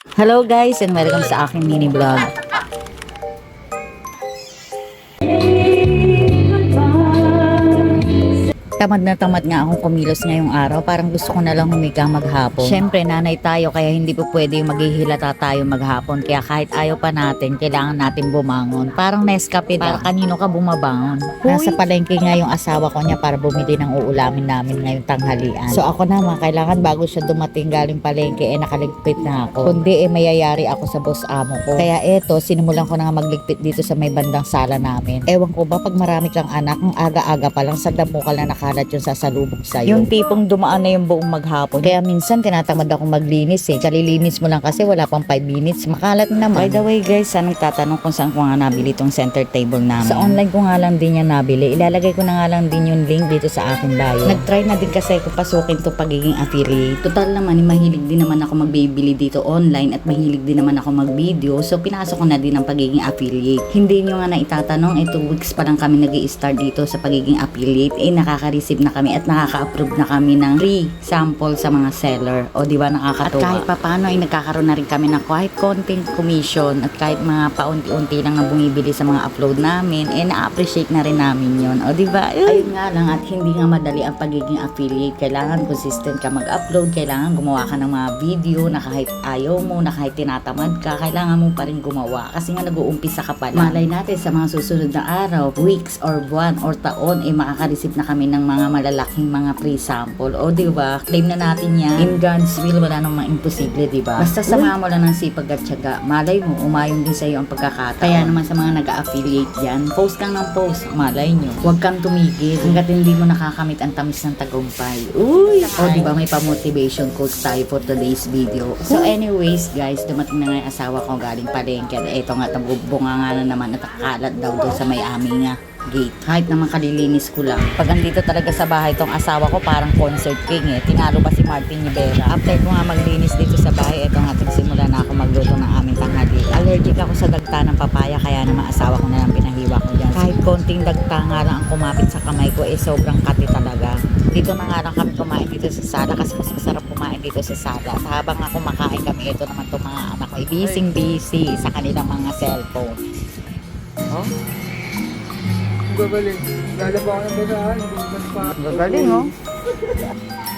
Hello guys and welcome sa aking mini vlog. Tamad nga akong kumilos ngayong araw. Parang gusto ko na lang humiga maghapon. Syempre nanay tayo kaya hindi po pwede yung maghihilata tayo maghapon. Kaya kahit ayaw pa natin, kailangan natin bumangon. Parang Nescafe para kanino ka bumabangon. Nasa palengke nga yung asawa ko niya para bumili ng uulamin namin ngayong tanghalian. So ako naman, kailangan bago siya dumating galing palengke nakaligpit na ako. Kundi mayayari ako sa boss amo ko. Kaya eto, sinimulan ko na nga magligpit dito sa may bandang sala namin. Ewan ko ba pag marami kang anak, ang aga-aga pa lang sa damo ka na nakalat yung sasalubog sa'yo. Yung tipong dumaan na yung buong maghapon. Kaya minsan tinatamad akong maglinis Kalilinis mo lang kasi wala pang 5 minutes. Makalat na naman. By the way guys, sanang tatanong kung saan ko nga nabili tong center table namin. Sa online ko nga lang din yan nabili. Ilalagay ko na nga lang din yung link dito sa aking bio. Nag-try na din kasi ko pasukin to pagiging affiliate. Total naman, mahilig din naman ako magbibili dito online at mahilig din naman ako mag-video. So pinasok ko na din ang pagiging affiliate. Hindi nyo nga na itatanong, 2 weeks pa lang kami nag-i-start dito sa pagiging affiliate. Nakaka-receive na kami at nakaka-approve na kami ng free sample sa mga seller. O di ba nakakatuwa? At kahit papano ay nagkakaroon na rin kami ng kahit konting commission at kahit mga paunti-unti lang na bumibili sa mga upload namin, na-appreciate na rin namin yon. O di ba? Ayun nga lang, at hindi nga madali ang pagiging affiliate. Kailangan consistent ka mag-upload, kailangan gumawa ka ng mga video na kahit ayaw mo, na kahit tinatamad ka, kailangan mo pa rin gumawa kasi nga nag-uumpisa ka pa lang. Malay natin sa mga susunod na araw, weeks or buwan or taon makaka-receive na kami ng mga malalaking mga free sample. O di ba? Claim na natin yan. In God's will, wala namang imposible, di ba? Basta samahan mo lang ng sipag at tiyaga. Malay mo, umayon din sa iyo ang pagkakataon. Kaya naman sa mga nag-affiliate dyan, post kang ng post. Malay nyo. Huwag kang tumigil hanggat hindi mo nakakamit ang tamis ng tagumpay. Uy! O di ba may pa-motivation quotes tayo for today's video. So anyways, guys, dumating na nga yung asawa ko galing palengke. Eto nga, bunga nga na naman at nakalat daw doon sa may aming nga gate. Kahit naman kalilinis ko lang. Pag andito talaga sa bahay tong asawa ko, parang concert king Tinalo pa si Martin Rivera. After ko nga maglinis dito sa bahay, eto nga simula na ako magluto ng aming tanghali. Allergic ako sa dagta ng papaya, kaya naman asawa ko na lang pinahiwa ko dyan. Kahit konting dagta nga lang ang kumapit sa kamay ko, sobrang kati talaga. Dito na nga lang kami kumain dito sa sala kasi mas masarap kumain dito sa sala. Sa habang nga kumakain kami, ito naman itong mga anak ko, busy sa kanilang mga cellphone. Oh? Babalik. Lalaba ko ng basahan. Gagaling, oh.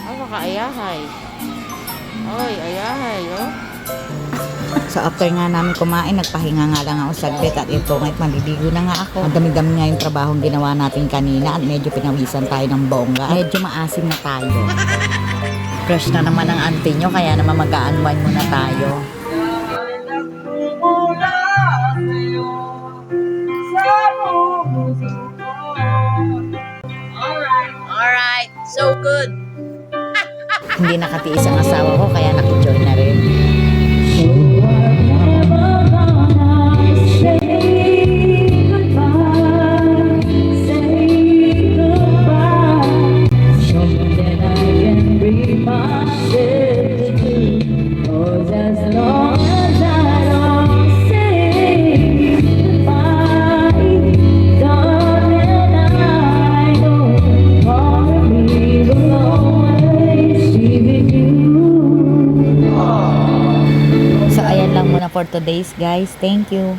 Ay, makaayahay. Oy, ayahay, oh. So after nga namin kumain, nagpahinga nga lang ako saglit at ito nga't maliligo na nga ako. Ang dami-dami nga yung trabahong ginawa natin kanina at medyo pinawisan tayo ng bongga. Medyo maasim na tayo. Crush na naman ang auntie nyo, kaya naman mag-a-unwind muna tayo. Alright, so good. Hindi nakatiis ang asawa ko kaya nakijoin na rin. For today's guys, thank you.